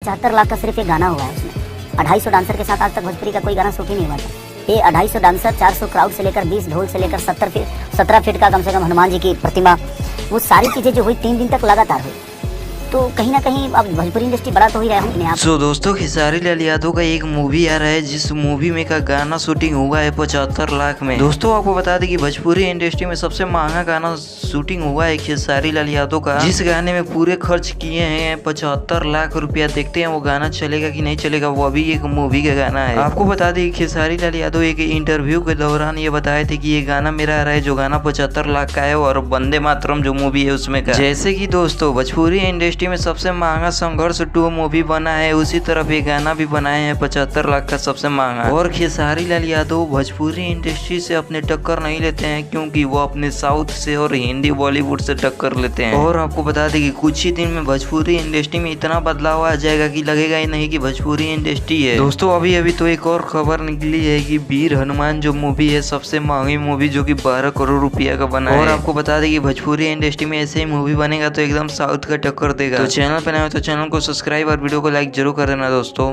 75 लाख का सिर्फ एक गाना हुआ है उसमें। 250 डांसर के साथ आज तक भोजपुरी का कोई गाना शूट ही नहीं हुआ था। ये 250 डांसर, 400 क्राउड से लेकर 20 ढोल से लेकर 17 फीट का कम से कम हनुमान जी की प्रतिमा, वो सारी चीज़ें जो हुई 3 दिन तक लगातार हुई। तो कहीं ना कहीं अब भोजपुरी इंडस्ट्री बड़ा तो ही रहा हूँ। सो दोस्तों, खेसारी लाल यादव का एक मूवी आ रहा है जिस मूवी में का गाना शूटिंग हुआ है 75 लाख में। दोस्तों आपको बता दें कि भोजपुरी इंडस्ट्री में सबसे महंगा गाना शूटिंग हुआ है खेसारी लाल यादव का, जिस गाने में पूरे खर्च किए हैं 75 लाख रुपया। देखते हैं वो गाना चलेगा कि नहीं चलेगा, वो अभी एक मूवी का गाना है। आपको बता दें खेसारी लाल यादव एक इंटरव्यू के दौरान ये बताए थे कि ये गाना मेरा आ रहा है जो गाना 75 लाख का है और वंदे मातरम जो मूवी है उसमें का। जैसे कि दोस्तों भोजपुरी इंडस्ट्री में सबसे महंगा संघर्ष 2 मूवी बना है, उसी तरफ ये गाना भी बनाए हैं 75 लाख का सबसे महंगा। और खेसारी लाल यादव भोजपुरी इंडस्ट्री से अपने टक्कर नहीं लेते हैं, क्योंकि वो अपने साउथ से और हिंदी बॉलीवुड से टक्कर लेते हैं। और आपको बता दें कि कुछ ही दिन में भोजपुरी इंडस्ट्री में इतना बदलाव आ जाएगा कि लगेगा ही नहीं कि भोजपुरी इंडस्ट्री है। दोस्तों अभी तो एक और खबर निकली है कि वीर हनुमान जो मूवी है सबसे महंगी मूवी जो कि 12 करोड़ रुपया का बना है। और आपको बता दें कि भोजपुरी इंडस्ट्री में ऐसे ही मूवी बनेगा तो एकदम साउथ का टक्कर देगा। तो चैनल पे नए हो तो चैनल को सब्सक्राइब और वीडियो को लाइक जरूर कर देना दोस्तों।